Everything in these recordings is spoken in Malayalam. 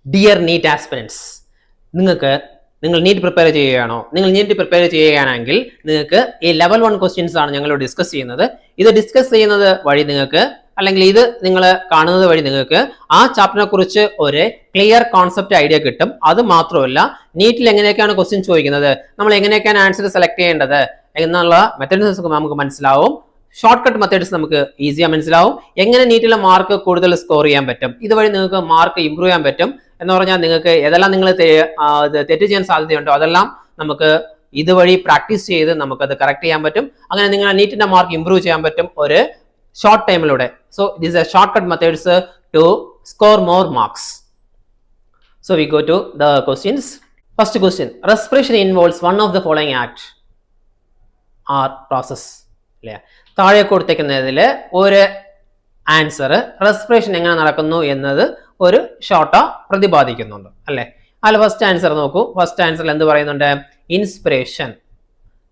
ഡിയർ നീറ്റ് ആസ്പിരൻസ്, നിങ്ങൾ നീറ്റ് പ്രിപ്പയർ ചെയ്യുകയാണോ? നിങ്ങൾ നീറ്റ് പ്രിപ്പയർ ചെയ്യുകയാണെങ്കിൽ നിങ്ങൾക്ക് ഈ ലെവൽ 1 ക്വസ്റ്റ്യൻസ് ആണ് ഞങ്ങൾ ഡിസ്കസ് ചെയ്യുന്നത്. ഇത് ഡിസ്കസ് ചെയ്യുന്നത് വഴി നിങ്ങൾക്ക്, അല്ലെങ്കിൽ ഇത് നിങ്ങൾ കാണുന്നത് വഴി നിങ്ങൾക്ക് ആ ചാപ്റ്ററിനെ കുറിച്ച് ഒരു ക്ലിയർ കോൺസെപ്റ്റ് ഐഡിയ കിട്ടും. അത് മാത്രമല്ല, നീറ്റിൽ എങ്ങനെയൊക്കെയാണ് ക്വസ്റ്റ്യൻ ചോദിക്കുന്നത്, നമ്മൾ എങ്ങനെയൊക്കെയാണ് ആൻസർ സെലക്ട് ചെയ്യേണ്ടത് എന്നുള്ള മെത്തേഡ്സ് നമുക്ക് മനസ്സിലാവും. ഷോർട്ട് കട്ട് മെത്തേഡ്സ് നമുക്ക് ഈസിയായി മനസ്സിലാവും. എങ്ങനെ നീറ്റിലെ മാർക്ക് കൂടുതൽ സ്കോർ ചെയ്യാൻ പറ്റും, ഇതുവഴി നിങ്ങൾക്ക് മാർക്ക് ഇമ്പ്രൂവ് ചെയ്യാൻ പറ്റും. എന്ന് പറഞ്ഞാൽ നിങ്ങൾക്ക് ഏതെല്ലാം നിങ്ങൾ തെറ്റ് ചെയ്യാൻ സാധ്യതയുണ്ടോ അതെല്ലാം നമുക്ക് ഇതുവഴി പ്രാക്ടീസ് ചെയ്ത് നമുക്കത് കറക്റ്റ് ചെയ്യാൻ പറ്റും. അങ്ങനെ നിങ്ങളുടെ നീറ്റിന്റെ മാർക്ക് ഇമ്പ്രൂവ് ചെയ്യാൻ പറ്റും ഒരു ഷോർട്ട് ടൈമിലൂടെ. So this are short cut methods to score more marks. So we go to the questions. First question, respiration involves one of the following act are process. അല്ലേ, താഴെ കൊടുത്തേക്കുന്നതിൽ ഒരു ആൻസർ റെസ്പിറേഷൻ എങ്ങനെ നടക്കുന്നു എന്നത് ഒരു ഷോർട്ട് പ്രതിപാദിക്കുന്നുണ്ട് അല്ലെ. അതിൽ ഫസ്റ്റ് ആൻസർ നോക്കൂ. ഫസ്റ്റ് ആൻസറിൽ എന്ത് പറയുന്നുണ്ട്? Inspiration,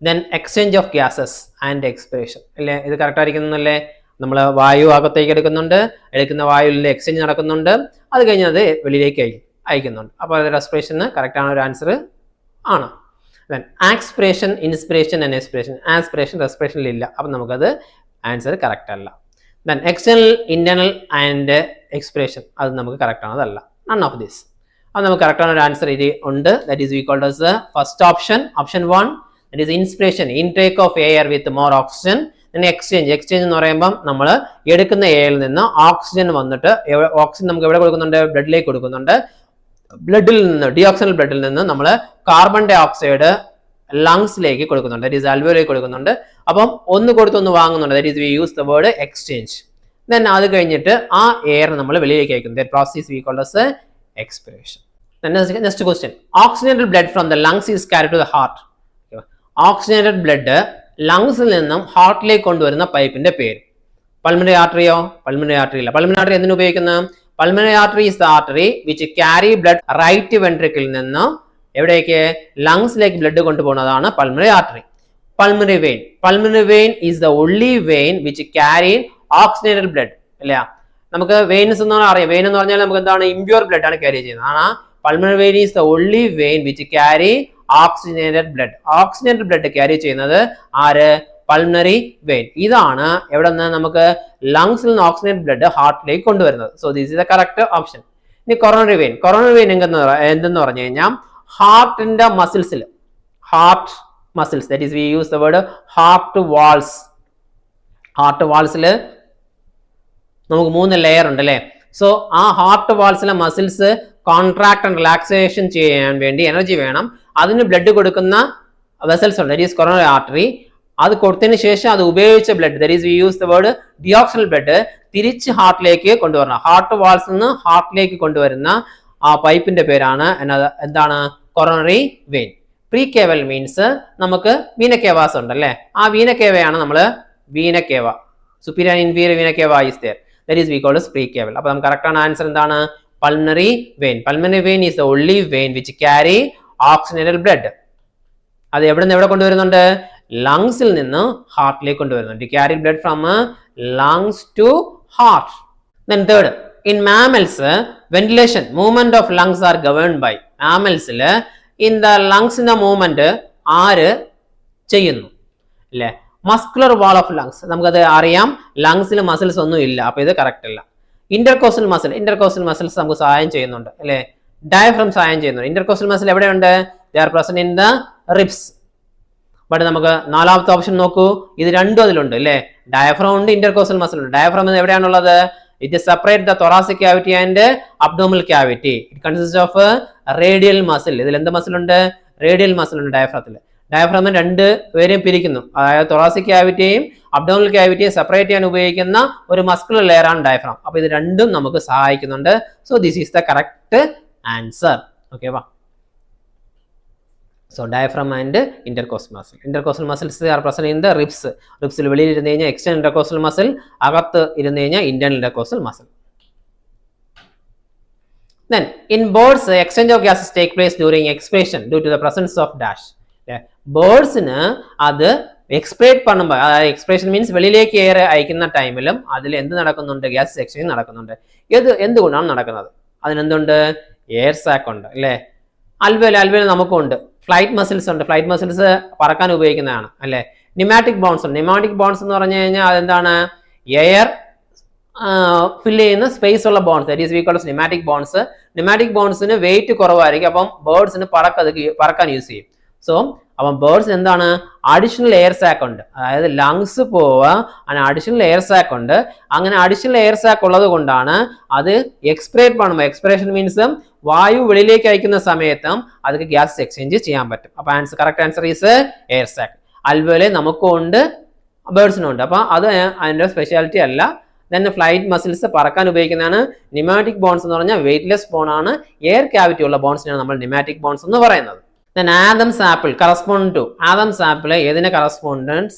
then exchange of gases and expiration. അല്ലേ, ഇത് കറക്റ്റ് ആയിരിക്കുന്നല്ലേ? നമ്മൾ വായു അകത്തേക്ക് എടുക്കുന്ന വായുവിന്റെ എക്സ്ചേഞ്ച് നടക്കുന്നുണ്ട്, അത് കഴിഞ്ഞ് അത് വെളിയിലേക്ക് അയക്കുന്നുണ്ട്. അപ്പോൾ അത് റെസ്പിറേഷന് കറക്റ്റ് ആണ്, ഒരു ആൻസർ ആണ്. Then aspiration, inspiration and expiration. Aspiration റെസ്പിറേഷനിൽ ഇല്ല, അപ്പം നമുക്കത് ആൻസർ കറക്റ്റ് അല്ല. Then external, internal and expiration, അത് നമുക്ക് കറക്റ്റ് ആണ്, അതല്ല. None of this. അത് നമുക്ക് കറക്റ്റ് ആണ് ഒരു ആൻസർ ഇത് ഉണ്ട്. That is we called as first option, option 1. That is inspiration, intake of air with more oxygen. പിന്നെ എക്സ്ചേഞ്ച് എന്ന് പറയുമ്പോൾ നമ്മൾ എടുക്കുന്ന എയറിൽ നിന്ന് ഓക്സിജൻ വന്നിട്ട്, ഓക്സിജൻ നമുക്ക് എവിടെ കൊടുക്കുന്നുണ്ട്? ബ്ലഡിലേക്ക് കൊടുക്കുന്നുണ്ട്. ബ്ലഡിൽ നിന്ന്, ഡിയോക്സിനൽ ബ്ലഡിൽ നിന്ന് നമ്മൾ കാർബൺ ഡൈ ഓക്സൈഡ് ലങ്സിലേക്ക് കൊടുക്കുന്നുണ്ട്, ദാറ്റ് ഈസ് ആൽവിയോലേക്ക് കൊടുക്കുന്നുണ്ട്. അപ്പം ഒന്ന് കൊടുത്ത് ഒന്ന് വാങ്ങുന്നുണ്ട്, that is we use the word exchange. Then അത് കഴിഞ്ഞിട്ട് ആ എയർ നമ്മൾ വെളിയിലേക്ക് അയക്കും. That process we called as expiration. Next question, oxygenated blood from the lungs is carried to the heart. Oxygenated blood ലങ്സിൽ നിന്നും ഹാർട്ടിലേക്ക് കൊണ്ടുവരുന്ന പൈപ്പിന്റെ പേര്? പൾമിനറി ആർട്ടറിയോ? പൾമിനറി ആർട്ടറി ഇല്ല. പൾമിനറി ആർട്ടറി എന്തിനു ഉപയോഗിക്കുന്നത്? Pulmonary artery is the artery which carry blood right വെൻട്രിക്കിൽ നിന്ന് എവിടേക്ക്? ലങ്സിലേക്ക് ബ്ലഡ് കൊണ്ടുപോകുന്നതാണ് pulmonary artery. Pulmonary vein, pulmonary vein is the only vein which carry oxygenated blood. അല്ലേ, നമുക്ക് വെയിൻസ് എന്ന് അറിയാം. വെയിൻ എന്ന് പറഞ്ഞാൽ നമുക്ക് എന്താണ്? ഇംപ്യൂർ ബ്ലഡ് ആണ് ക്യാരി ചെയ്യുന്നത്. ആണ് pulmonary vein is the only vein which carry oxygenated blood. Oxygenated blood carry ചെയ്യുന്നത് ആര്? Pulmonary vein. ഇതാണ് എവിടെ നിന്ന് നമുക്ക് ലങ്സിൽ നിന്ന് ഓക്സിജനേറ്റഡ് ബ്ലഡ് ഹാർട്ടിലേക്ക് കൊണ്ടുവരുന്നത്. So this is the correct option. ഇനി കൊറോണറി വെയിൻ. കൊറോണറി വെയിൻ എന്തെന്ന് പറഞ്ഞു കഴിഞ്ഞാൽ ഹാർട്ടിന്റെ മസിൽസിൽ, heart muscles, that is we use the word heart walls. ഹാർട്ട് വാൾസിൽ നമുക്ക് 3 ലെയർ ഉണ്ട് അല്ലേ. സോ ആ ഹാർട്ട് വാൾസിലെ മസിൽസ് കോൺട്രാക്ട് ആൻഡ് റിലാക്സേഷൻ ചെയ്യാൻ വേണ്ടി എനർജി വേണം. അതിന് ബ്ലഡ് കൊടുക്കുന്ന വെസൽസ് ഉണ്ട്, ദാറ്റ് ഈസ് കൊറോണറി ആർട്ടറി. അത് കൊടുത്തതിന് ശേഷം അത് ഉപയോഗിച്ച blood, that is we use the word deoxygenated blood, തിരിച്ച് ഹാർട്ടിലേക്ക് കൊണ്ടുവരണം. ഹാർട്ട് വാൾസിൽ നിന്ന് ഹാർട്ടിലേക്ക് കൊണ്ടുവരുന്ന ആ പൈപ്പിന്റെ പേരാണ് എന്താണ്? Coronary vein. Precaval means നമുക്ക് വീനക്കേവാസ് ഉണ്ടല്ലേ, ആ വീനക്കേവയാണ് നമ്മൾ vena cava. Superior inferior vena cava is there, that is we called as precaval. അപ്പോൾ നമുക്ക് കറക്റ്റ് ആണ് ആൻസർ എന്താണ്? Pulmonary vein. Pulmonary vein is the only vein which carry oxygenated blood. അത് എവിടെ നിന്ന് എവിടെ കൊണ്ടുവരുന്നുണ്ട്? ലങ്സിൽ നിന്ന് ഹാർട്ടിലേക്ക് കൊണ്ടുവരുന്നുണ്ട്. Carry blood from lungs to heart. Then third, in mammals ventilation movement of lungs R governed by. മാമൽസിൽ ഇൻ ദ ലങ്സിന്റെ മൂവ്മെന്റ് ആര് ചെയ്യുന്നു? അല്ലെ, മസ്കുലർ വാൾ ഓഫ് ലങ്സ്. നമുക്കത് അറിയാം, ലങ്സിൽ മസിൽസ് ഒന്നും ഇല്ല, അപ്പൊ ഇത് കറക്റ്റ് അല്ല. ഇന്റർകോസ്റ്റൽ മസിൽ, ഇന്റർകോസ്റ്റൽ മസിൽസ് നമുക്ക് സഹായം ചെയ്യുന്നുണ്ട് അല്ലെ. ഡയഫ്രം സഹായം ചെയ്യുന്നുണ്ട്. ഇന്റർകോസ്റ്റൽ മസിൽ എവിടെയുണ്ട്? They are present in the ribs. But നമുക്ക് നാലാമത്തെ ഓപ്ഷൻ നോക്കൂ, ഇത് രണ്ടും അതിലുണ്ട് അല്ലെ. ഡയഫ്രം ഉണ്ട്, ഇന്റർകോസ്റ്റൽ മസിൽ ഉണ്ട്. ഡയഫ്രം എവിടെയാണുള്ളത്? It separate the thoracic cavity and abdominal cavity. It consist of radial muscle. ഇതിൽ എന്ത് മസിൽ ഉണ്ട്? റേഡിയൽ മസിൽ ഉണ്ട് ഡയഫ്രത്തിൽ. ഡയഫ്രമിന് 2 പേരെയും പിരിക്കുന്നു, അതായത് thoracic ക്യാവിറ്റിയെയും abdominal ക്യാവിറ്റിയെയും സെപ്പറേറ്റ് ചെയ്യാൻ ഉപയോഗിക്കുന്ന ഒരു മസ്കുലർ ലെയർ ആണ് ഡയഫ്രം. അപ്പൊ ഇത് രണ്ടും നമുക്ക് സഹായിക്കുന്നുണ്ട്. So this is the correct answer. Okay വാ. So diaphragm and intercostal muscle. Intercostal muscles are present in the ribs. റിബ്സിൽ വെളിയിൽ ഇരുന്ന് കഴിഞ്ഞാൽ എക്സ്റ്റേണൽ ഇന്റർകോസ്റ്റൽ മസിൽ, അകത്ത് ഇരുന്ന് കഴിഞ്ഞാൽ internal intercostal muscle. Then in birds, exchange of gases take place during expiration due to the presence of dash. ബേർഡ്സിന് അത് എക്സ്പേർട്ട് പണുമ്പോൾ, അതായത് എക്സ്പ്രേഷൻ മീൻസ് വെളിയിലേക്ക് എയർ അയക്കുന്ന ടൈമിലും അതിൽ എന്ത് നടക്കുന്നുണ്ട്? ഗ്യാസ് എക്സ്ചേഞ്ച് നടക്കുന്നുണ്ട്. എന്തുകൊണ്ടാണ് നടക്കുന്നത്? അതിനെന്തുണ്ട്? എയർ സാക്ക് ഉണ്ട് അല്ലേ. അൽവേൽ നമുക്കുണ്ട്. ഫ്ലൈറ്റ് മസിൽസ് ഉണ്ട്. ഫ്ലൈറ്റ് മസിൽസ് പറക്കാൻ ഉപയോഗിക്കുന്നതാണ് അല്ലേ. നിമാറ്റിക് ബോൺസ് ഉണ്ട്. നിമാറ്റിക് ബോൺസ് എന്ന് പറഞ്ഞു കഴിഞ്ഞാൽ അതെന്താണ്, എയർ ഫില്ല് ചെയ്യുന്ന സ്പേസ് ഉള്ള bones, that is we called pneumatic bones. Pneumatic ബോൺസിന് വെയിറ്റ് കുറവായിരിക്കും, അപ്പം ബേർഡ്സിന് പറക്കാൻ യൂസ് ചെയ്യും. സോ അപ്പം ബേർഡ്സിന് എന്താണ്, അഡീഷണൽ എയർ സാക്ക് ഉണ്ട്. അതായത് ലങ്സ് പോവുക, അങ്ങനെ അഡീഷണൽ എയർ സാക്ക് ഉണ്ട്. അങ്ങനെ അഡീഷണൽ എയർ സാക്ക് ഉള്ളത് കൊണ്ടാണ് അത് എക്സ്പിറേറ്റ് பண்ணுമ്പോൾ, എക്സ്പിറേഷൻ മീൻസ് വായു വെളിയിലേക്ക് അയക്കുന്ന സമയത്തും അതിന് ഗ്യാസ് എക്സ്ചേഞ്ച് ചെയ്യാൻ പറ്റും. അപ്പൊ correct answer is air sac. Alveoli നമുക്കും ഉണ്ട്, ബേർഡ്സിനും ഉണ്ട്. അപ്പൊ അത് അതിന്റെ സ്പെഷ്യാലിറ്റി അല്ല. ദെൻ ഫ്ലൈറ്റ് മസിൽസ് പറക്കാൻ ഉപയോഗിക്കുന്നതാണ്. നിമാറ്റിക് ബോൺസ് എന്ന് പറഞ്ഞാൽ വെയിറ്റ്ലെസ് ബോൺ ആണ്. എയർ ക്യാവിറ്റി ഉള്ള ബോൺസിനാണ് നമ്മൾ നിമാറ്റിക് ബോൺസ് എന്ന് പറയുന്നത്. Then Adam's apple correspond to, Adam's apple ഏതിനെ correspondence,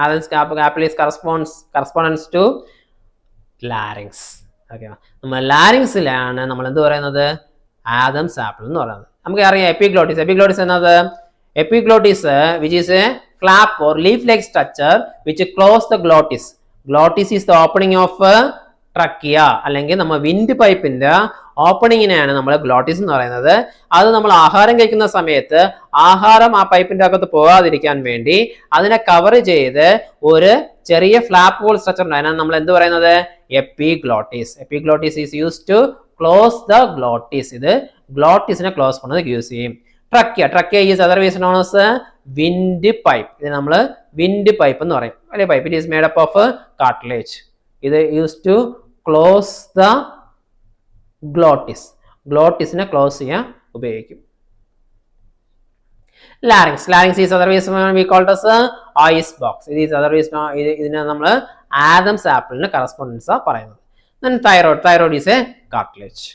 Adam's apple is correspondence to larynx. Okay, നമ്മൾ ലാരിങ്സിലാണ് നമ്മൾ എന്ത് പറയുന്നത്, ആദംസ് ആപ്പിൾ എന്ന് പറയുന്നത്. നമുക്ക് അറിയാം എപ്പിഗ്ലോട്ടിസ്. എപ്പിഗ്ലോട്ടിസ് എന്നത്, epiglottis which is a flap or leaf like structure which close the glottis. Glottis is the opening of trachea, അല്ലെങ്കിൽ നമ്മൾ വിൻഡ് പൈപ്പിന്റെ ഓപ്പണിങ്ങിനെയാണ് നമ്മൾ ഗ്ലോട്ടിസ് എന്ന് പറയുന്നത്. അത് നമ്മൾ ആഹാരം കഴിക്കുന്ന സമയത്ത് ആഹാരം ആ പൈപ്പിന്റെ അകത്ത് പോകാതിരിക്കാൻ വേണ്ടി അതിനെ കവർ ചെയ്ത് ഒരു ചെറിയ ഫ്ലാപ്പ് പോൾ സ്ട്രക്ചർ ഉണ്ട്. അതിനാണ് നമ്മൾ എന്ത് പറയുന്നത്, epiglottis. Epiglottis is use to close the glottis. ഇത് ഗ്ലോട്ടിസിനെ ക്ലോസ് ചെയ്യുന്നത് യൂസ് ചെയ്യും. Trachea is otherwise known as wind pipe. ഇത് നമ്മൾ വിൻഡ് പൈപ്പ് എന്ന് പറയും അല്ലെ. Pipe it is made up of cartilage. ഇത് use to close the glottis. ഗ്ലോട്ടിസിനെ ക്ലോസ് ചെയ്യാൻ ഉപയോഗിക്കും. Larynx. Larynx is otherwise we called as voice box. ഇത് ഈസ് അതർവൈസ് ഇതിനെ നമ്മൾ ആദംസ് ആപ്പിളിന് കറസ്പോണ്ടൻസ് ആ പറയുന്നത്. Then thyroid. Thyroid is a cartilage.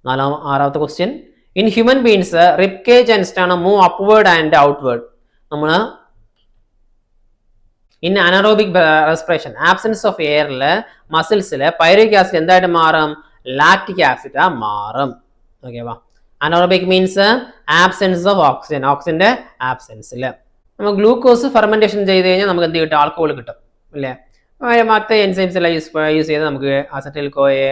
ആറാമത്തെ question. In human beings rib cage and sternum move upward and outward. നമ്മൾ in anaerobic respiration, absence of എയറില് മസിൽസില് പൈറിക് ആസിഡ് എന്തായിട്ട് മാറും, ലാക്റ്റിക് ആസിഡ് മാറും. ഓക്കെ വാ. Anaerobic means absence of oxygen, ഓക്സിജന്റെ ആബ്സെൻസില്. നമ്മൾ ഗ്ലൂക്കോസ് ഫെർമെന്റേഷൻ ചെയ്ത് കഴിഞ്ഞാൽ നമുക്ക് എന്ത് കിട്ടും, ആൽക്കഹോൾ കിട്ടും അല്ലേ. മറ്റേ എൻസൈംസ് എല്ലാം യൂസ് ചെയ്ത് നമുക്ക് അസറ്റൈൽ കോയെ,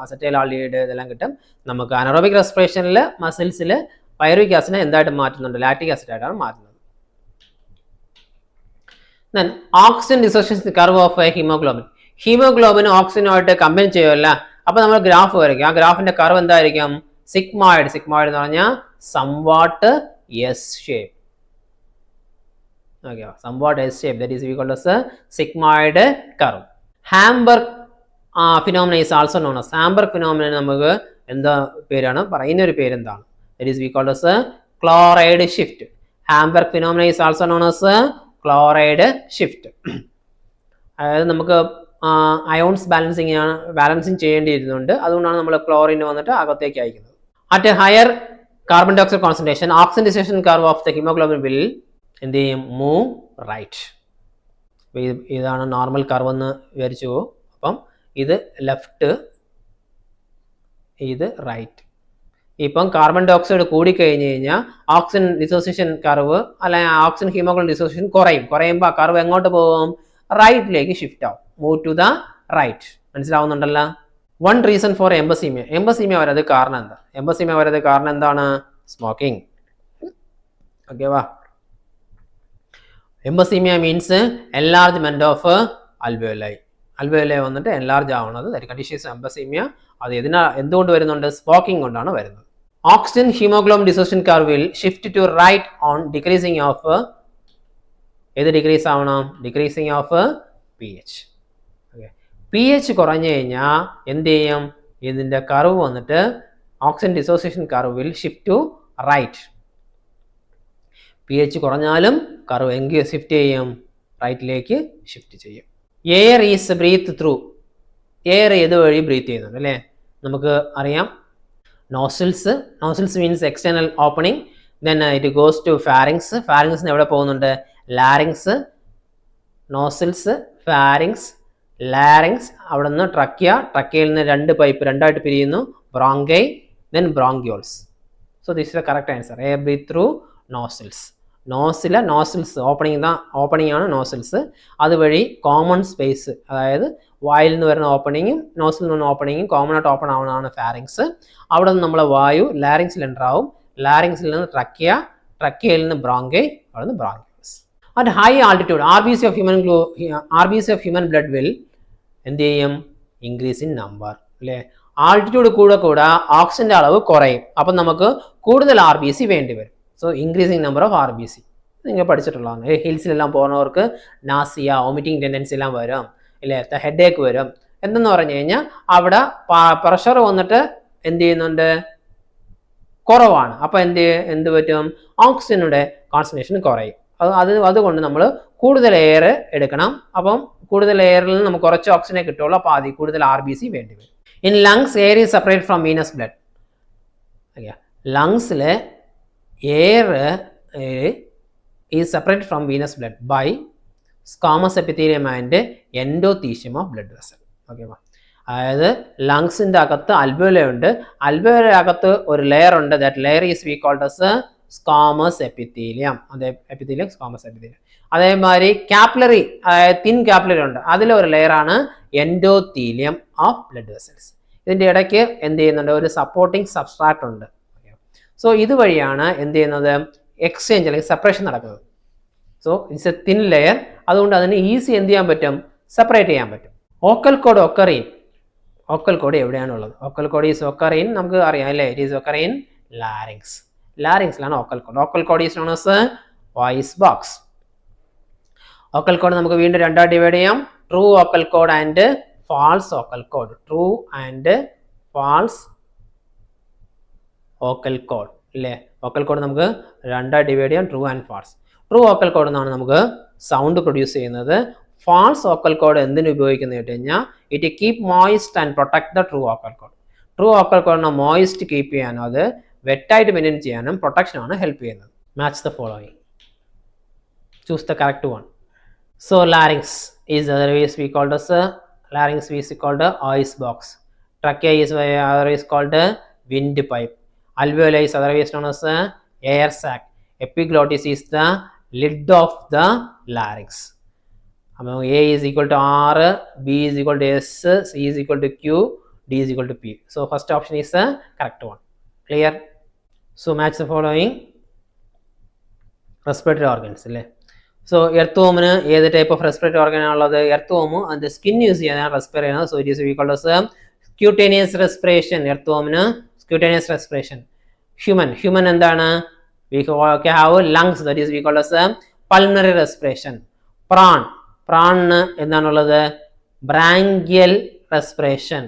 അസറ്റൈൽ ആൾഡിഹൈഡ് ഇതെല്ലാം കിട്ടും. നമുക്ക് അനറോബിക് റെസ്പിറേഷനിൽ മസിൽസിൽ പൈറിക് ആസിഡിനെ എന്തായിട്ട് മാറ്റുന്നുണ്ട്, ലാക്റ്റിക് ആസിഡ് ആയിട്ടാണ് മാറ്റുന്നത്. Then oxygen dissociation curve of a hemoglobin. Hemoglobin ഓക്സിജനുമായിട്ട് കമ്പൈൻ ചെയ്യുമല്ല. അപ്പൊ നമ്മൾ ഗ്രാഫ് വരയ്ക്കും. ആ ഗ്രാഫിന്റെ കർവ് എന്തായിരിക്കും, സിഗ്മോയിഡ്. സിഗ്മോയിഡ് എന്ന് പറഞ്ഞാൽ somewhat S shape. Okay, somewhat S shape, that is we called as sigmoid curve. Hamburg phenomena is also known as, Hamburg phenomena നമുക്ക് എന്താ പേരാണ് പറയുന്ന ഒരു പേര് എന്താണ്, that is we called as chloride shift. Hamburg phenomena is also known as chloride shift. അതായത് നമുക്ക് അയോൺസ് ബാലൻസിങ് ചെയ്യേണ്ടിയിരുന്നുണ്ട്. അതുകൊണ്ടാണ് നമ്മൾ ക്ലോറിൻ വന്നിട്ട് അകത്തേക്ക് അയക്കുന്നത്. At higher carbon dioxide concentration oxygen dissociation curve of the haemoglobin will എന്ത് ചെയ്യും, മൂവ് റൈറ്റ്. ഇതാണ് നോർമൽ കർവ് എന്ന് വിചാരിച്ചു പോകും. അപ്പം ഇത് ലെഫ്റ്റ്, ഇത് റൈറ്റ്. ഇപ്പം കാർബൺ ഡൈ ഓക്സൈഡ് കൂടിക്കഴിഞ്ഞ് കഴിഞ്ഞാൽ ഓക്സിജൻ ഡിസോസിയേഷൻ കർവ് അല്ലെങ്കിൽ ഓക്സിജൻ ഹീമോഗ്ലോബിൻ ഡിസോസിയേഷൻ കുറയുമ്പോൾ ആ കർവ് എങ്ങോട്ട് പോകും, റൈറ്റിലേക്ക് ഷിഫ്റ്റ് ആവും, മൂവ് ടു ദ റൈറ്റ്. മനസ്സിലാവുന്നുണ്ടല്ലോ. One reason for emphysema. Emphysema വരത് കാരണം എന്താ, എംബസീമിയ വരത് കാരണം എന്താണ്, സ്മോക്കിംഗ്. ഓക്കെ വാ. Emphysema means enlargement of alveoli. Alveoli വന്നിട്ട് എൻലാർജ് ആവുന്നത് കണ്ടീഷൻസ് എംബസീമിയ. അത് എന്തുകൊണ്ട് വരുന്നുണ്ട്, സ്മോക്കിംഗ് കൊണ്ടാണ് വരുന്നത്. Oxygen haemoglobin dissociation curve will shift to right on decreasing of, ഏത് ഡിക്രീസ് ആവണം, decreasing of P H. Okay, P H കുറഞ്ഞു കഴിഞ്ഞാൽ എന്ത് ചെയ്യും, ഇതിന്റെ കർവ് വന്നിട്ട് oxygen dissociation curve will shift to right. P H കുറഞ്ഞാലും കർവ് എങ്കിൽ ഷിഫ്റ്റ് ചെയ്യും, റൈറ്റിലേക്ക് ഷിഫ്റ്റ് ചെയ്യും. Air is breath through. Air ഏത് വഴി ബ്രീത്ത് ചെയ്യുന്നുണ്ട് അല്ലേ, നമുക്ക് അറിയാം. Nostrils, nostrils means external opening. Then it goes to pharynx. ഫാരിങ്സിന് എവിടെ പോകുന്നുണ്ട്, ലാരിങ്സ്. Nozzles, pharynx, larynx. അവിടെ നിന്ന് ട്രക്കിയ, ട്രക്കിയയിൽ നിന്ന് രണ്ട് പൈപ്പ് രണ്ടായിട്ട് പിരിയുന്നു, bronchi, then bronchioles. So this is the correct answer. Air breath through nostrils. നോസിലെ നോസിൽസ് ഓപ്പണിംഗ് ആണ് നോസിൽസ്. അതുവഴി കോമൺ സ്പേസ്, അതായത് വായിൽ നിന്ന് വരുന്ന ഓപ്പണിങ്ങും നോസിൽ നിന്ന് ഓപ്പണിങ്ങും കോമൺ ആയിട്ട് ഓപ്പൺ ആവുന്നതാണ് ഫാരിങ്സ്. അവിടെ നിന്ന് നമ്മളെ വായു ലാരിങ്സിൽ എൻ്റർ ആവും. ലാരിങ്സിൽ നിന്ന് ട്രക്കിയയിൽ നിന്ന് ബ്രോങ്കൈ, അവിടെ നിന്ന് bronchioles. At high altitude RBC of human blood will എന്ത് ചെയ്യും? ഇൻക്രീസ് ഇൻ നമ്പർ അല്ലേ. ആൾട്ടിറ്റ്യൂഡ് കൂടെ ഓക്സിജന്റെ അളവ് കുറയും. അപ്പം നമുക്ക് കൂടുതൽ RBC വേണ്ടി വരും. So increasing number of RBC നിങ്ങൾ പഠിച്ചിട്ടുള്ളതാണ്. ഹിൽസിലെല്ലാം പോകുന്നവർക്ക് നാസിയ, വോമിറ്റിംഗ് ടെൻഡൻസി എല്ലാം വരും അല്ലേ, ഹെഡ് ഏക്ക് വരും. എന്തെന്ന് പറഞ്ഞു കഴിഞ്ഞാൽ അവിടെ പ്രഷർ വന്നിട്ട് എന്ത് ചെയ്യുന്നുണ്ട്? കുറവാണ്. അപ്പം എന്ത് പറ്റും? ഓക്സിജനുടെ കോൺസെൻട്രേഷൻ കുറയും. അതുകൊണ്ട് നമ്മൾ കൂടുതൽ എയർ എടുക്കണം. അപ്പം കൂടുതൽ എയറിൽ നിന്ന് നമുക്ക് കുറച്ച് ഓക്സിജനെ കിട്ടുള്ളൂ. അപ്പോൾ അതിൽ കൂടുതൽ RBC വേണ്ടി വരും. In lungs air is separate from venous blood. ലങ്സിൽ air is separate from venous blood by squamous epithelium and endothelium of blood vessel. Okay, അതായത് ലങ്സിൻ്റെ അകത്ത് അൽവോലയുണ്ട്. അൽവോലയകത്ത് ഒരു ലെയർ ഉണ്ട്. That layer is we called as squamous epithelium. Squamous epithelium. അതേമാതിരി കാപ്പിലറി, അതായത് തിൻ കാപ്പിലറി ഉണ്ട്. അതിലൊരു ലെയറാണ് എൻഡോത്തീലിയം ഓഫ് ബ്ലഡ് വെസൽസ്. ഇതിൻ്റെ ഇടയ്ക്ക് എന്ത് ചെയ്യുന്നുണ്ട്? ഒരു സപ്പോർട്ടിങ് സബ്സ്ട്രാറ്റ് ഉണ്ട്. സോ ഇതുവഴിയാണ് എന്ത് ചെയ്യുന്നത്? എക്സ്ചേഞ്ച് അല്ലെങ്കിൽ സെപ്പറേഷൻ നടക്കുന്നത്. So it's a thin layer. അതുകൊണ്ട് അതിന് ഈസി എന്ത് ചെയ്യാൻ പറ്റും? സെപ്പറേറ്റ് ചെയ്യാൻ പറ്റും. Vocal cord occur in. Vocal cord എവിടെയാണുള്ളത്? ഓക്കൽ കോഡ് ഈസ് ഒക്കറിൻ, നമുക്ക് അറിയാം അല്ലേ. It is occur in larynx. ലാരിങ്സിലാണ് vocal cord. Vocal cord is known as voice box. Vocal cord നമുക്ക് വീണ്ടും രണ്ടായിട്ട് ഡിവൈഡ് ചെയ്യാം. True vocal cord and false vocal cord. True and false vocal cord അല്ലേ. ഓക്കൽ കോഡ് നമുക്ക് രണ്ടായിട്ട് ഡിവൈഡ് ചെയ്യാം, true and false. True vocal cord എന്നാണ് നമുക്ക് സൗണ്ട് പ്രൊഡ്യൂസ് ചെയ്യുന്നത്. ഫാൾസ് ഓക്കൽ കോഡ് എന്തിനു ഉപയോഗിക്കുന്നത് വെച്ച് കഴിഞ്ഞാൽ it keep moist and protect the true vocal cord. True vocal കോഡിനെ മോയിസ്റ്റ് കീപ്പ് ചെയ്യാനും അത് വെറ്റായിട്ട് മെയിൻറ്റെയിൻ ചെയ്യാനും പ്രൊട്ടക്ഷനാണ് ഹെൽപ്പ് ചെയ്യുന്നത്. Match the following. Choose the correct one. So larynx is otherwise we called as larynx is called voice box. Trachea is otherwise called windpipe. Alveoli is otherwise known as air sac. Epiglottis is the lid of the larynx. A is equal to R, B is equal to S, C is equal to Q, D is equal to P. So first option is the correct one. Clear? So match the following. Respiratory organs. So earthworm ഏത് ടൈപ്പ് ഓഫ് റെസ്പിറേറ്ററി ഓർഗൻ ആണുള്ളത്? എർത്ത് അതിന്റെ സ്കിൻ യൂസ് ചെയ്യാനാണ് റെസ്പിറേറ്റ് ചെയ്യുന്നത്. So it is we called as cutaneous respiration. Earth cutaneous respiration. Human എന്താണ്? we have lungs, that is we call as pulmonary respiration. പ്രാണിന് എന്താണുള്ളത്? Branchial respiration.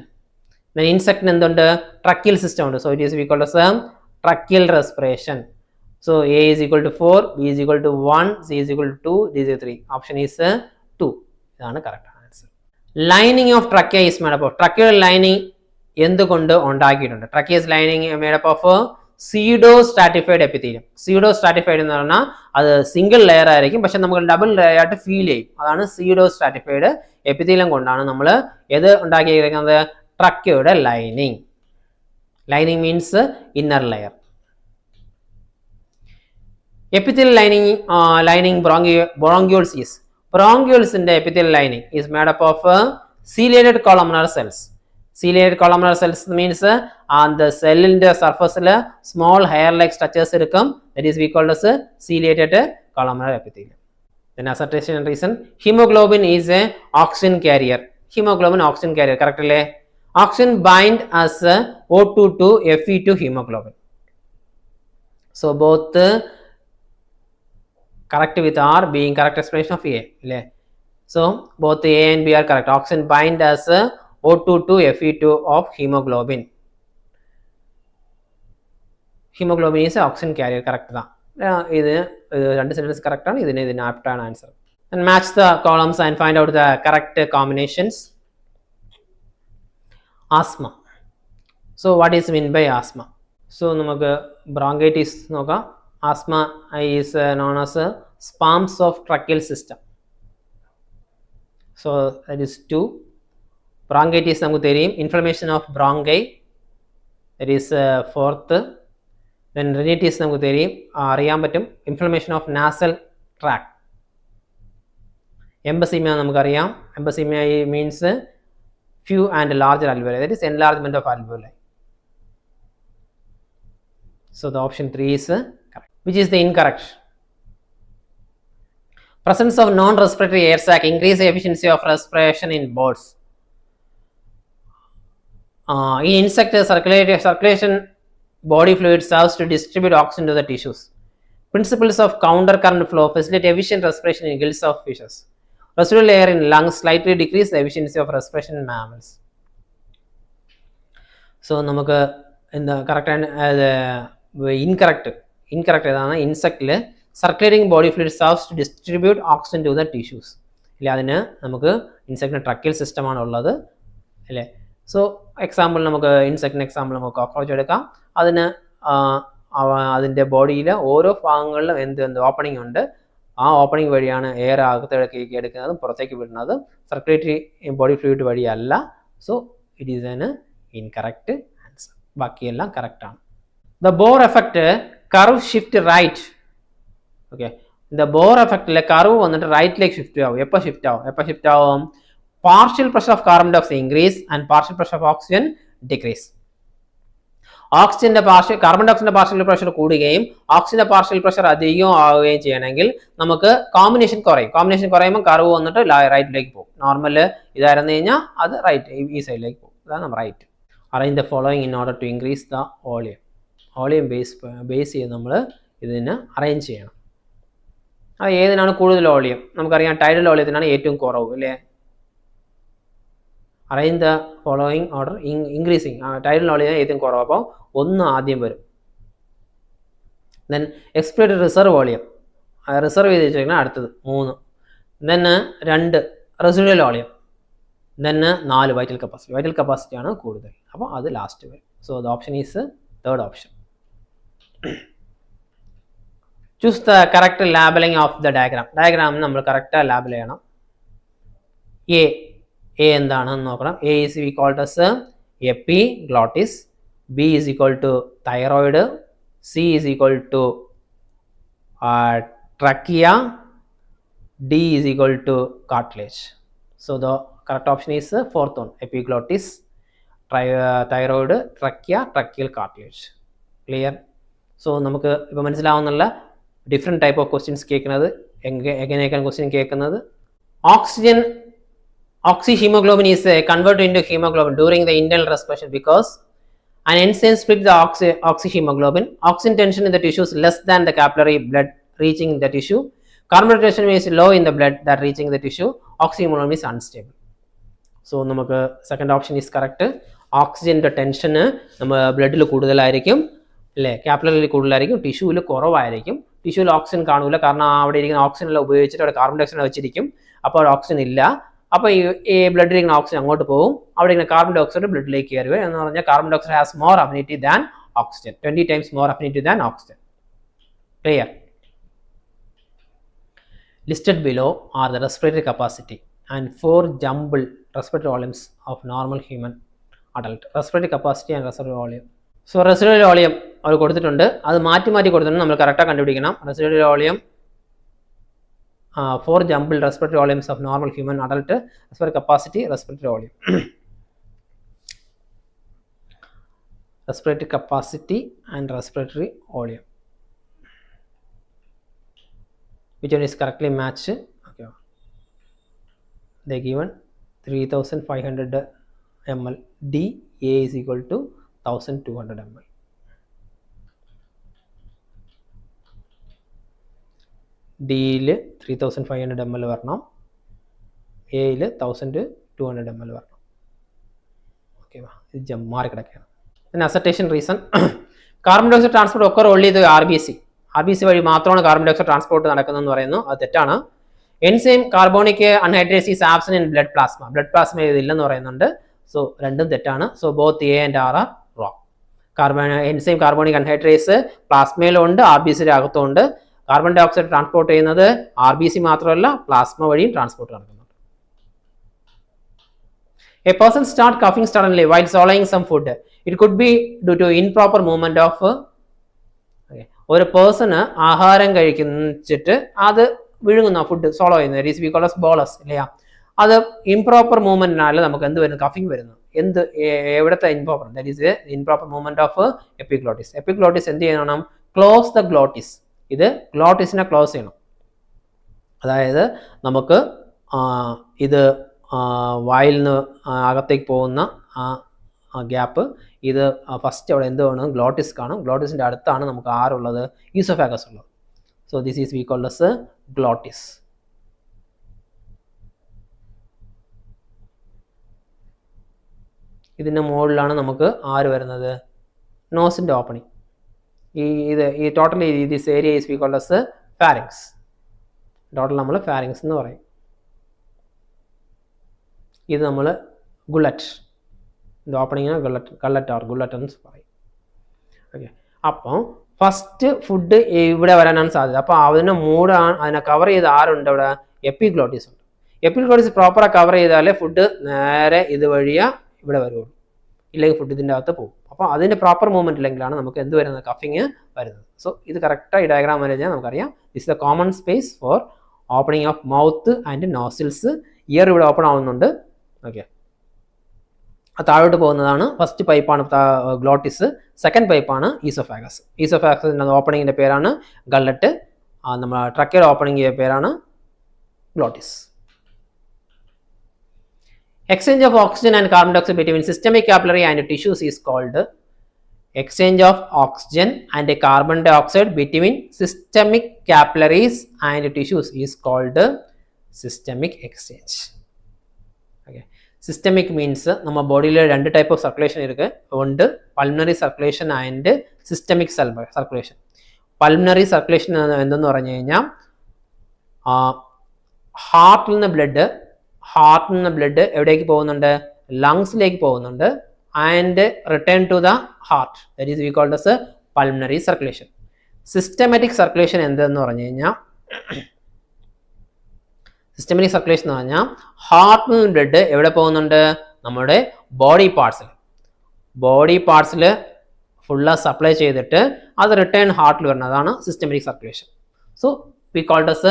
ഇൻസെക്ടിന് എന്തുണ്ട്? ട്രക്കിയൽ സിസ്റ്റം ഉണ്ട്. So it is we called as tracheal respiration. So A is equal to 4, B is equal to 1, C is equal to 2, D is equal to 3. Option is 2. ഇതാണ് correct answer. Lining of trachea is made up of. Tracheal lining എന്തുകൊണ്ട് ഉണ്ടാക്കിയിട്ടുണ്ട്? Trachea's lining made up of pseudo stratified epithelium. Pseudo stratified എന്ന് പറഞ്ഞാൽ അത് സിംഗിൾ ലെയർ ആയിരിക്കും, പക്ഷെ നമുക്ക് ഡബിൾ ലെയർ ആയിട്ട് ഫീൽ ചെയ്യും. അതാണ് സീഡോ സ്ട്രാറ്റിഫൈഡ് എപ്പിത്തീലിയം കൊണ്ടാണ് നമ്മൾ ഏത് ഉണ്ടാക്കിയിരിക്കുന്നത്? ട്രക്കിയയുടെ lining. Lining means inner layer. Epithelial lining bronchioles is. Bronchioles in the epithelial lining is made up of ciliated columnar cells. Ciliated columnar cells means on the cell in the surface small hair-like structures irukkum. That is we call as ciliated columnar epithelium. Then assertion reason. Hemoglobin is a oxygen carrier. Hemoglobin oxygen carrier. Correctly. Oxygen bind as O2 to Fe to hemoglobin. So both correct with R being correct expression of A. So both A and B are correct. Oxygen bind as O2 to Fe2 of hemoglobin. Hemoglobin is oxygen carrier. Correct. This sentence correct. This is apt answer. And match the columns and find out the correct combinations. Asthma. So what is meant by asthma? So namakku bronchitis noka. Asthma is known as spasms of tracheal system. So that is 2. Bronchitis namukku theriyum. Inflammation of bronchi, that is 4th. Then rhinitis നമുക്ക് തരും അറിയാൻ പറ്റും. Inflammation of nasal tract. Emphysema നമുക്കറിയാം. Emphysema means few and larger alveoli, that is enlargement of alveoli. So the option 3 is correct. Which is the incorrect? Presence of non-respiratory air sac increase the efficiency of respiration in birds. In insect circulation body fluid serves to distribute oxygen to the tissues. Principles of counter current flow facilitate efficient respiration in gills of fishes. Residual air in lungs slightly decrease the efficiency of respiration in mammals. So നമുക്ക് എന്താ കറക്റ്റ് ഇൻകറക്റ്റ് ഏതാണ്? ഇൻസെക്റ്റിൽ circulating body fluid serves to distribute oxygen to the tissues. ഇല്ല, അതിന് നമുക്ക് ഇൻസെക്റ്റിന് ട്രക്കിയൽ സിസ്റ്റമാണ് ഉള്ളത് അല്ലേ. സോ എക്സാമ്പിൾ നമുക്ക് നമുക്ക് കോക്രോച്ച് എടുക്കാം. അതിന് അതിൻ്റെ ബോഡിയിൽ ഓരോ ഭാഗങ്ങളിലും എന്ത് ഓപ്പണിംഗ് ഉണ്ട്. ആ ഓപ്പണിംഗ് വഴിയാണ് എയർ അകത്തേക്ക് എടുക്കുന്നതും പുറത്തേക്ക് വിടുന്നതും. സർക്കുലേറ്ററി ബോഡി ഫ്ലൂയിഡ് വഴിയല്ല. So it is an incorrect answer. ബാക്കിയെല്ലാം കറക്റ്റാണ്. The Bohr effect curve shift right. Okay, the Bohr എഫക്റ്റിലെ കർവ് വന്നിട്ട് റൈറ്റിലേക്ക് ഷിഫ്റ്റ് ആവും. എപ്പോൾ ഷിഫ്റ്റ് ആവും? Partial pressure of carbon dioxide increase and partial pressure of oxygen decrease. Carbon ഡൈ ഓക്സൈഡിന്റെ പാർഷ്യൽ പ്രഷർ കൂടുകയും ഓക്സിജന്റെ പാർഷ്യൽ പ്രഷർ അധികം ആവുകയും ചെയ്യണമെങ്കിൽ നമുക്ക് കോമ്പിനേഷൻ കുറയുമ്പോൾ കർവ് വന്നിട്ട് റൈറ്റിലേക്ക് പോകും. നോർമൽ ഇതായിരുന്നു കഴിഞ്ഞാൽ അത് റൈറ്റ് ഈ സൈഡിലേക്ക് പോകും. അതാണ് right. Arrange the following in order to increase the volume base ചെയ്ത് നമ്മൾ ഇതിന് അറേഞ്ച് ചെയ്യണം. അത് ഏതിനാണ് കൂടുതൽ വോളിയം? നമുക്കറിയാം ടൈഡൽ വോളിയത്തിനാണ് ഏറ്റവും കുറവ് അല്ലേ. Arrange the following order increasing. Tidal volume ഏറ്റവും കുറവ്, അപ്പോൾ 1 ആദ്യം വരും. Then explored reserve volume reserve ചെയ്ത് വെച്ചിരിക്കുന്നത് അടുത്തത് 3. Then 2 residual volume. Then 4 vital കപ്പാസിറ്റിയാണ് കൂടുതൽ, അപ്പോൾ അത് ലാസ്റ്റ് വരും. So the option is third option. Choose the correct labelling of the diagram നമ്മൾ കറക്റ്റ് ലാബിൽ ചെയ്യണം. എ എന്താണെന്ന് നോക്കണം. A is equal to epiglottis, B is equal to thyroid, C is equal to trachea, D is equal to cartilage. So the correct option is fourth one, epiglottis, thyroid, trachea, tracheal cartilage. Clear? So നമുക്ക് ഇപ്പോൾ മനസ്സിലാവുന്നുള്ള ഡിഫറെൻറ്റ് ടൈപ്പ് ഓഫ് ക്വസ്റ്റ്യൻസ് കേൾക്കുന്നത് എങ്ങനെയൊക്കെയാണ് ക്വസ്റ്റ്യൻ കേൾക്കുന്നത്. oxyhemoglobin is converted into hemoglobin during the internal respiration because an enzyme splits the oxyhemoglobin. Oxygen tension in the tissue is less than the capillary blood reaching the tissue. Carbon tension is low in the blood that reaching the tissue. Oxyhemoglobin is unstable. So നമുക്ക് സെക്കൻഡ് ഓപ്ഷൻ ഈസ് കറക്റ്റ്. ഓക്സിജൻ്റെ ടെൻഷന് നമ്മൾ ബ്ലഡിൽ കൂടുതലായിരിക്കും അല്ലേ, കാപ്പിലറിൽ കൂടുതലായിരിക്കും, ടിഷ്യൂവിൽ കുറവായിരിക്കും. ടിഷ്യൂവിൽ ഓക്സിജൻ കാണൂല, കാരണം അവിടെ ഇരിക്കുന്ന ഓക്സിജൻ എല്ലാം ഉപയോഗിച്ചിട്ട് അവിടെ കാർബൺ ഡൈ ഓക്സൈഡ് വെച്ചിരിക്കും. അപ്പോൾ ഓക്സിജൻ ഇല്ല. അപ്പോൾ ഈ ബ്ലഡിലിരിക്കുന്ന ഓക്സിജൻ അങ്ങോട്ട് പോകും, അവിടെ ഇങ്ങനെ കാർബൺ ഡൈ ഓക്സൈഡ് ബ്ലഡിലേക്ക് കയറി വരും. എന്ന് പറഞ്ഞാൽ carbon dioxide has more affinity than oxygen, 20 times more affinity than oxygen. Clear? Listed below are the respiratory capacity and 4 jumbled respiratory volumes of normal human adult. Respiratory capacity and respiratory volume. So respiratory volume അവർ കൊടുത്തിട്ടുണ്ട്, അത് മാറ്റി കൊടുത്തിട്ടുണ്ട്, നമ്മൾ കറക്റ്റായി കണ്ടുപിടിക്കണം. Respiratory volume 4 jumbled respiratory volumes of normal human adult, respiratory capacity, respiratory volume. Respiratory capacity and respiratory volume. Which one is correctly matched? Okay. They given 3500 ml. D, A is equal to 1200 ml. D യിൽ 3500 ml വരണം, A യിൽ 1200 ml വരണം. ഓക്കെ, ഇത് മാറി കിടക്കുകയാണ്. പിന്നെ assertion reason, carbon dioxide transport ഒക്കെ ഓൺലി ഇത് RBC വഴി മാത്രമാണ് കാർബൺ ഡൈ ഓക്സൈഡ് ട്രാൻസ്പോർട്ട് നടക്കുന്നതെന്ന് പറയുന്നു. അത് തെറ്റാണ്. Enzyme carbonic anhydrase is absent in blood plasma ഇതില്ലെന്ന് പറയുന്നുണ്ട്. സോ രണ്ടും തെറ്റാണ്. So both A and R are wrong. Enzyme carbonic anhydrase പ്ലാസ്മയിലും ഉണ്ട്, RBCയുടെ അകത്തും ഉണ്ട്. കാർബൺ ഡൈ ഓക്സൈഡ് ട്രാൻസ്പോർട്ട് ചെയ്യുന്നത് RBC മാത്രമല്ല, പ്ലാസ്മ വഴിയും ട്രാൻസ്പോർട്ട് നടക്കുന്നുണ്ട്. A person start coughing suddenly while swallowing some food. It could be due to improper movement of ഒരു പേഴ്സണ് ആഹാരം കഴിച്ചിട്ട് അത് വിഴുങ്ങുന്ന ഫുഡ് സോളോ ചെയ്യുന്നത്, that is we call as bolus ഇല്ലയാ. അത് ഇംപ്രോപ്പർ മൂവ്മെന്റിനാല് നമുക്ക് എന്ത് വരുന്നു, കഫിങ് വരുന്നു. എന്ത് എവിടത്തെ improper, that is improper movement of epiglottis. Epiglottis എന്ത് ചെയ്യണം, ക്ലോസ് ദ ഗ്ലോട്ടിസ്. ഇത് ഗ്ലോട്ടിസിനെ ക്ലോസ് ചെയ്യണം. അതായത് നമുക്ക് ഇത് വായിൽ നിന്ന് അകത്തേക്ക് പോകുന്ന ഗ്യാപ്പ്, ഇത് ഫസ്റ്റ് അവിടെ എന്ത് വേണം, ഗ്ലോട്ടിസ് കാണും. ഗ്ലോട്ടിസിന്റെ അടുത്താണ് നമുക്ക് ആരുള്ളത്, ഈസോഫാഗസ് ഉള്ളത്. So this is we called as glottis. ഇതിന്റെ മുകളിലാണ് നമുക്ക് ആര് വരുന്നത്, നോസിന്റെ ഓപ്പണിംഗ്. ഈ totally this area is we called as pharynx. Total നമ്മൾ ഫാരിങ്സ് എന്ന് പറയും. ഇത് നമ്മൾ ഗുള്ളറ്റ്, ഇത് ഓപ്പണിങ്ങിന് ഗുള്ളറ്റ് ഓർ ഗുള്ളറ്റ് എന്ന് പറയും. ഓക്കെ, അപ്പം ഫസ്റ്റ് ഫുഡ് ഇവിടെ വരാനാണ് സാധ്യത. അപ്പോൾ അതിനെ അതിനെ കവർ ചെയ്ത് ആരുണ്ട് അവിടെ, എപ്പിഗ്ലോട്ടിസ് ഉണ്ട്. എപ്പിഗ്ലോട്ടിസ് പ്രോപ്പറായി കവർ ചെയ്താലേ ഫുഡ് നേരെ ഇത് വഴിയാ ഇവിടെ വരുള്ളൂ, ഇല്ലെങ്കിൽ ഫുഡ് ഇതിൻ്റെ അകത്ത് പോകും. അപ്പോൾ അതിൻ്റെ പ്രോപ്പർ മൂവ്മെന്റ് ഇല്ലെങ്കിലാണ് നമുക്ക് എന്ത് വരുന്നത്, കഫിങ് വരുന്നത്. സോ ഇത് കറക്റ്റായി ഡയഗ്രാം വരച്ചാൽ നമുക്കറിയാം this is the common space for opening of mouth and nostrils. Air ഇവിടെ ഓപ്പൺ ആവുന്നുണ്ട്. ഓക്കെ, താഴോട്ട് പോകുന്നതാണ് ഫസ്റ്റ് പൈപ്പാണ് ഗ്ലോട്ടിസ്. സെക്കൻഡ് പൈപ്പാണ് ഈസോഫാഗസ്. ഈസോഫാഗസിൻ്റെ ഓപ്പണിങ്ങിൻ്റെ പേരാണ് ഗള്ളറ്റ്. നമ്മൾ ട്രക്കയുടെ ഓപ്പണിങ്ങിൻ്റെ പേരാണ് glottis. Exchange of oxygen and carbon dioxide between systemic capillary and tissues is called exchange of oxygen and carbon dioxide between systemic capillaries and tissues is called systemic exchange. Okay, systemic means நம்ம பாடியில ரெண்டு டைப் ஆஃப் சர்க்குலேஷன் இருக்கு. ஒன்று pulmonary circulation and systemic circulation. pulmonary circulation എന്തെന്ന് പറഞ്ഞു കഴിഞ്ഞാൽ ഹാർട്ടിൽ നിന്ന് ബ്ലഡ് എവിടേക്ക് പോകുന്നുണ്ട്, ലങ്സിലേക്ക് പോകുന്നുണ്ട്, and return to the heart, that is we called as pulmonary circulation. Systematic circulation എന്തെന്ന് പറഞ്ഞു കഴിഞ്ഞാൽ, സിസ്റ്റമാറ്റിക് സർക്കുലേഷൻ എന്ന് പറഞ്ഞാൽ ഹാർട്ടിൽ നിന്ന് ബ്ലഡ് എവിടെ പോകുന്നുണ്ട്, നമ്മുടെ ബോഡി പാർട്സിൽ ഫുള്ള് സപ്ലൈ ചെയ്തിട്ട് അത് റിട്ടേൺ ഹാർട്ടിൽ വരുന്നതാണ് systematic circulation. So we called as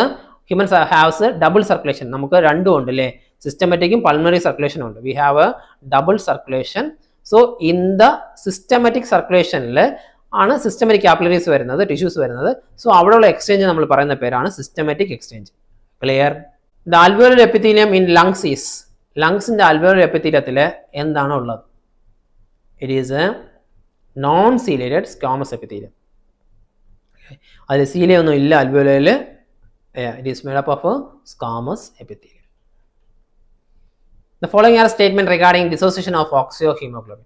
humans haves double circulation. നമുക്ക് രണ്ടും ഉണ്ട് അല്ലേ, സിസ്റ്റമാറ്റിക്കും പൾമണറി സർക്കുലേഷനും ഉണ്ട്. We have a double circulation. So in the systematic സർക്കുലേഷനിൽ ആണ് സിസ്റ്റമാറ്റിക് കാപ്പിലറീസ് വരുന്നത്, ടിഷ്യൂസ് വരുന്നത്. സോ അവിടെയുള്ള എക്സ്ചേഞ്ച് നമ്മൾ പറയുന്ന പേരാണ് systematic exchange. Clear? The alveolar epithelium in lungs is, ലങ്സിന്റെ ആൽവിയോലർ എപ്പിത്തീലിയത്തിൽ എന്താണ് ഉള്ളത്? It is a non ciliated squamous epithelium. അതിൽ സീലിയം ഒന്നും ഇല്ല ആൽവിയോലറിൽ. It is made up of a squamous epithelium. The following are statement regarding dissociation of oxyhemoglobin.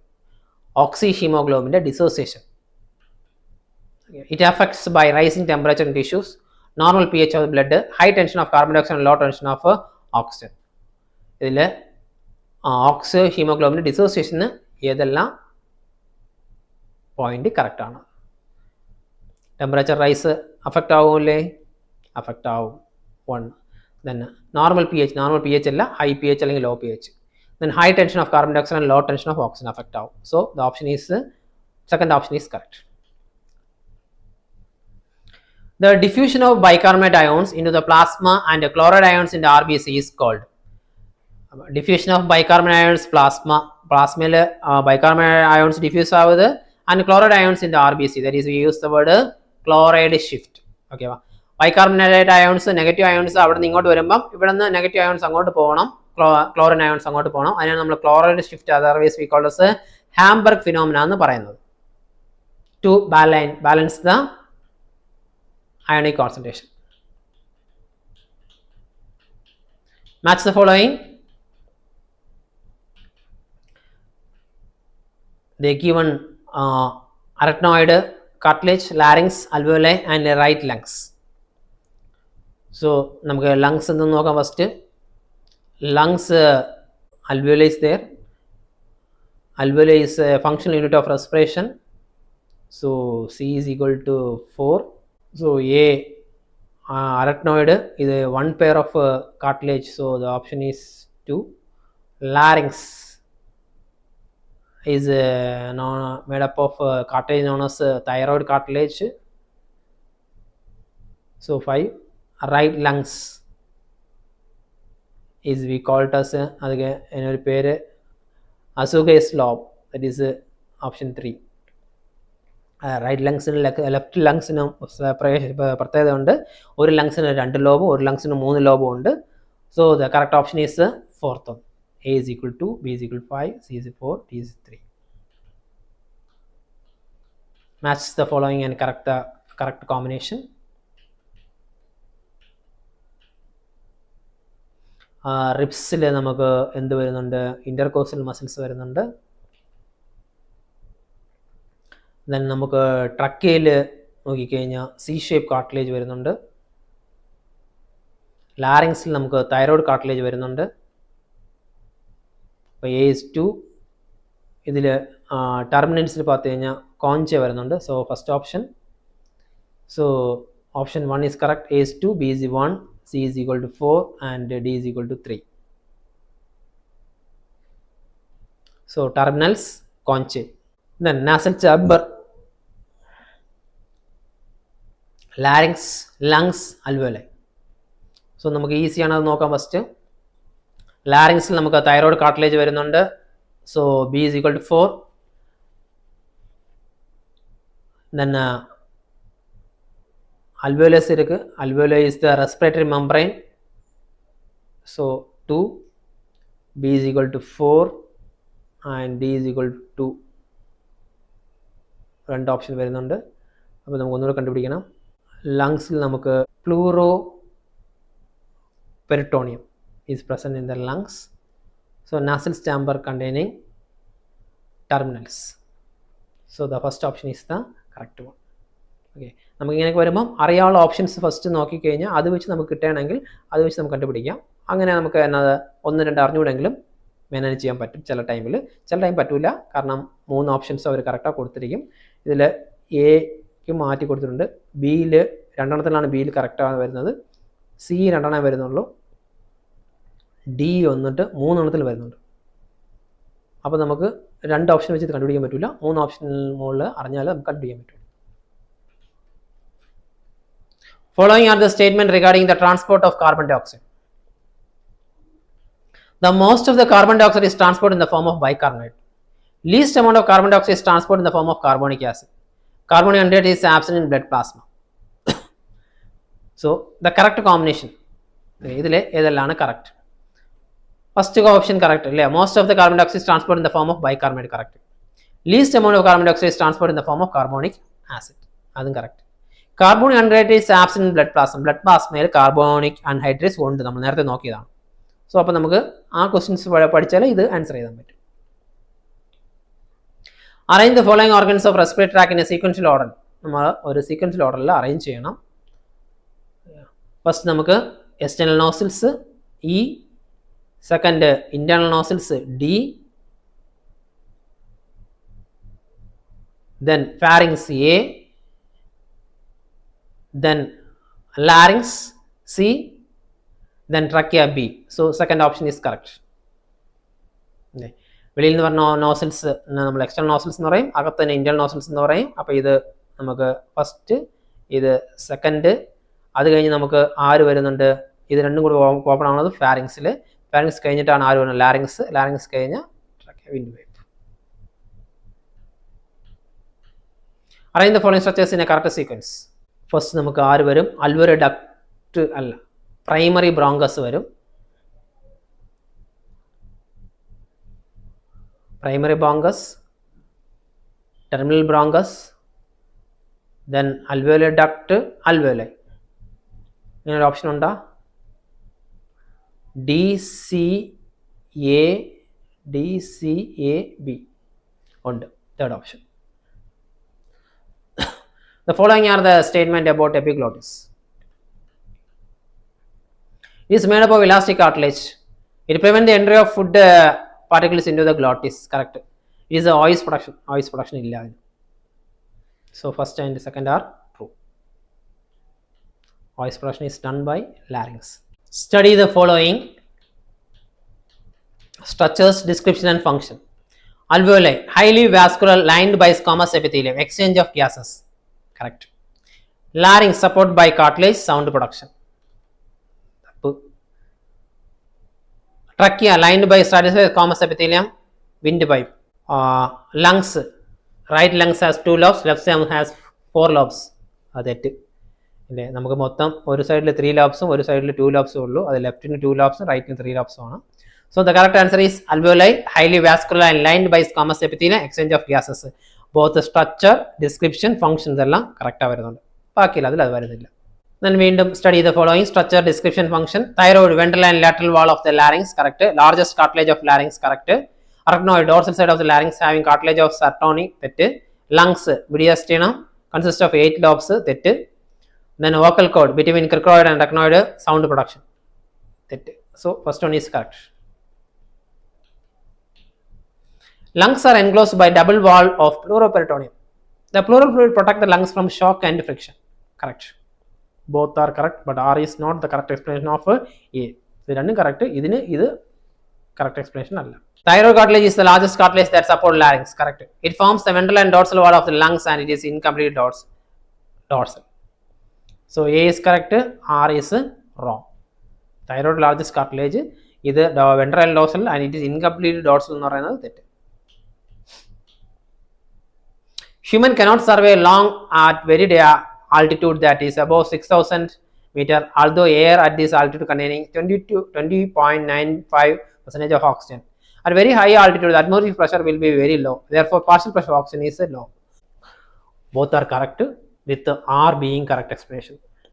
Oxyhemoglobin dissociation. It affects by rising temperature in tissues, normal pH of the blood, high tension of carbon dioxide and low tension of oxygen. ഇതിൽ oxyhemoglobin dissociation ഏതെല്ലാം പോയിന്റ് കറക്റ്റ് ആണ്? ടെമ്പറേച്ചർ റൈസ് അഫക്റ്റ് ആവുമല്ലേ? അഫക്റ്റ് ആവും. 1. Then normal pH അല്ല, ഹൈ pH അല്ലെങ്കിൽ low pH. Then high tension of carbon dioxide and low tension of oxygen affect ആവും. So the option is second option is correct. The diffusion of bicarbonate ions into the plasma and chloride ions in the RBC is called. Diffusion of bicarbonate ions plasmയിൽ bicarbonate ions diffuse ആവുന്നത് and chloride ions in the RBC, that is we use the word chloride shift. Okay, bicarbonate ions negative ions അവിടെ നിന്ന് ഇങ്ങോട്ട് വരുമ്പം ഇവിടെ നിന്ന് നെഗറ്റീവ് അയോൺസ് അങ്ങോട്ട് പോകണം, ക്ലോറിൻ അയോൺസ് അങ്ങോട്ട് പോകണം. അതിനാണ് നമ്മൾ chloride shift, otherwise we called as Hamburg phenomena എന്ന് പറയുന്നത്. To balance the ionic concentration. Match the following. They given arachnoid, cartilage, larynx, alveoli and right lungs. So നമുക്ക് ലങ്സ് എന്തെന്ന് നോക്കാം. First lungs alveoli is there. Alveoli is a functional unit of respiration. So C is equal to 4. So A arachnoid is one pair of cartilage, so the option is 2. Larynx is made up of cartilage known as thyroid cartilage. So 5, right lungs is we call it as again another പേര് Asugai's lobe, that is option 3. Right ലങ്സിന് ലെഫ്റ്റ് ലങ്സിനും പ്രത്യേകത ഉണ്ട്. ഒരു ലങ്സിന് 2 ലോബും ഒരു ലങ്സിന് 3 ലോബും ഉണ്ട്. So the correct option is fourth. A is equal to, B is equal to 5, C is 4, D is 3. Match the following and correct combination. റിബ്സിൽ നമുക്ക് എന്ത് വരുന്നുണ്ട്? ഇന്റർകോസ്റ്റൽ മസിൽസ് വരുന്നുണ്ട്. ദെൻ നമുക്ക് ട്രക്കയിൽ നോക്കിക്കഴിഞ്ഞാൽ സി ഷേപ്പ് കാർട്ടിലേജ് വരുന്നുണ്ട്. ലാരിങ്സിൽ നമുക്ക് തൈറോയ്ഡ് കാർട്ടിലേജ് വരുന്നുണ്ട്. അപ്പോൾ A is 2. ഇതിൽ ടെർമിനൻസിൽ பார்த்து കഴിഞ്ഞാൽ കോഞ്ച വരുന്നുണ്ട്. So first option. So option 1 is correct. A is 2, B is 1, C is equal to 4 and D is equal to 3. So terminals conchae. Then nasal chamber, larynx, lungs, alveoli. So നമുക്ക് ഈസി ആണ് അത് നോക്കാം. ഫസ്റ്റ് ലാരിങ്സിൽ നമുക്ക് തൈറോയ്ഡ് കാർട്ടിലേജ് വരുന്നുണ്ട്. So B is equal to 4. Then alveolus இருக்கு. Alveoli is the respiratory membrane. So 2, B is equal to 4 and D is equal to 2. രണ്ട് ഓപ്ഷൻ വരുന്നുണ്ട്. അപ്പോൾ നമുക്ക് ഒന്നുകൂടെ കണ്ടുപിടിക്കണം. ലങ്സിൽ നമുക്ക് pleuro peritoneum is present in the lungs. So nasal chamber containing terminals. So the first option is the correct one. Okay, നമുക്ക് ഇങ്ങനെയൊക്കെ വരുമ്പം അറിയാനുള്ള ഓപ്ഷൻസ് ഫസ്റ്റ് നോക്കിക്കഴിഞ്ഞാൽ അത് വെച്ച് നമുക്ക് കിട്ടുകയാണെങ്കിൽ അത് വെച്ച് നമുക്ക് കണ്ടുപിടിക്കാം. അങ്ങനെ നമുക്ക് എന്നത് 1-2 അറിഞ്ഞുകൂടെങ്കിലും മാനേജ് ചെയ്യാൻ പറ്റും ചില ടൈമിൽ. ചില ടൈം പറ്റില്ല, കാരണം 3 ഓപ്ഷൻസ് അവർ കറക്റ്റാಗಿ കൊടുത്തിരിക്കും. ഇതിൽ എക്ക് മാറ്റി കൊടുത്തിട്ടുണ്ട്. ബിയിൽ 2 ബിയിൽ കറക്റ്റാണ് വരുന്നത്. സി 2 വരുന്നുള്ളൂ. ഡി വന്നിട്ട് 3 വരുന്നുണ്ട്. അപ്പോൾ നമുക്ക് 2 ഓപ്ഷൻ വെച്ച് കണ്ടുപിടിക്കാൻ പറ്റില്ല. 3 ഓപ്ഷനിൽ മുകളിൽ അറിഞ്ഞാൽ നമുക്ക് കണ്ടുപിടിക്കാൻ പറ്റും. Following are the statement regarding the transport of carbon dioxide. The most of the carbon dioxide is transported in the form of bicarbonate. Least amount of carbon dioxide is transported in the form of carbonic acid. Carbonic anhydrate is absent in blood plasma. So the correct combination. ഇതിൽ ഏതെല്ലാം കറക്റ്റ്? ഫസ്റ്റ് ഓപ്ഷൻ കറക്റ്റ് അല്ലേ? Most of the carbon dioxide is transported in the form of bicarbonate. Correct. Least amount of carbon dioxide is transported in the form of carbonic acid. അതും correct. Carbonic anhydrate is absent in blood plasma. Blood പ്ലാസ്മയിൽ കാർബോണിക് അൺഹൈഡ്രേറ്റ്സ് ഉണ്ട്, നമ്മൾ നേരത്തെ നോക്കിയതാണ്. സോ അപ്പോൾ നമുക്ക് ആ ക്വസ്റ്റ്യൻസ് പഠിച്ചാൽ ഇത് ആൻസർ ചെയ്യാൻ പറ്റും. Arrange the following organs of respiratory tract in A sequential order. നമ്മൾ ഒരു സീക്വൻഷ്യൽ ഓർഡറിൽ അറേഞ്ച് ചെയ്യണം. ഫസ്റ്റ് നമുക്ക് external nozzles E, second internal nozzles D, then pharynx A, then larynx C, then trachea B. So second option is correct. വെളിയിൽ നിന്ന് പറഞ്ഞ നോസിൽസ് നമ്മൾ എക്സ്റ്റേണൽ നോസിൽസ് എന്ന് പറയും, അകത്ത് തന്നെ ഇന്റേണൽ നോസിൽസ് എന്ന് പറയും. അപ്പോൾ ഇത് നമുക്ക് ഫസ്റ്റ്, ഇത് സെക്കൻഡ്, അത് കഴിഞ്ഞ് നമുക്ക് ആര് വരുന്നുണ്ട്? ഇത് രണ്ടും കൂടി ഓപ്പൺ ആവുന്നത് ഫാരിങ്സിൽ. ഫാരിങ്സ് കഴിഞ്ഞിട്ടാണ് ആര് വരുന്നത്? ലാരിങ്സ്. ലാരിങ്സ് കഴിഞ്ഞാൽ trachea wind wave. Arrange the following structures in a correct sequence. First നമുക്ക് ആര് വരും? അൽവോറി ഡക്ട് അല്ല, പ്രൈമറി ബ്രോങ്കസ് വരും. Primary bronchus, terminal bronchus, then alveolar duct, alveoli. ഇങ്ങനൊരു ഓപ്ഷൻ ഉണ്ടോ? ഡി സി എ ബി ഉണ്ട്. Third option. The following are the statement about epiglottis. It is made up of elastic cartilage. It prevents the entry of food particles into the glottis. Correct. It is a voice production. Voice production illa. So first and second are true. Voice production is done by larynx. Study the following structures, description and function. Alveoli, highly vascular, lined by squamous epithelium. Exchange of gases. Correct. Larynx support by cartilage, sound production. Trachea lined by stratified squamous epithelium, windpipe. Lungs, right lungs has 2 lobes, left lung has 4 lobes. അതെറ്റ് അല്ലേ, നമുക്ക് മൊത്തം ഒരു സൈഡിൽ 3 ലോബ്സും ഒരു സൈഡിൽ 2 ലോബ്സും ഉള്ളൂ. അത് ലെഫ്റ്റിന് 2 ലോബ്സും റൈറ്റിന് 3 ലോബ്സും ആണ്. So the correct answer is alveoli, highly vascular and lined by squamous epithelium, exchange of gases. Both structure, description, function ഇതെല്ലാം കറക്റ്റാണ് വരുന്നുണ്ട്. ബാക്കിയില്ല, അതിൽ അത് വരുന്നില്ല. Then വീണ്ടും study the following structure, description, function. Thyroid, ventral and lateral wall of the larynx correct. Largest cartilage of larynx correct. Arachnoid, dorsal side of the larynx having cartilage of Santorini തെറ്റ്. Lungs, mediastinum consist of 8 lobes തെറ്റ്. Then vocal cord between cricoid and arachnoid, sound production തെറ്റ്. So first one is correct. Lungs are enclosed by double wall of pleuroperitoneum. The pleural fluid protect the lungs from shock and friction. Correct. Both are correct, but R is not the correct explanation of A. ഇത് രണ്ടും correct. ഇതിന് ഇത് correct explanation അല്ല. Thyroid cartilage is the largest cartilage that support larynx. Correct. It forms the ventral and dorsal wall of the lungs and it is incomplete dorsal. So A is correct, R is wrong. Thyroid largest cartilage, ഇത് ventral and dorsal and it is incomplete dorsal എന്ന് പറയുന്നത് തെറ്റ്. Human cannot survive long at very altitude that is above 6,000 meter, although air at this altitude containing 20.95% of oxygen. At very high altitude, the atmospheric pressure will be very low. Therefore, partial pressure of oxygen is low. Both are correct with R being correct explanation.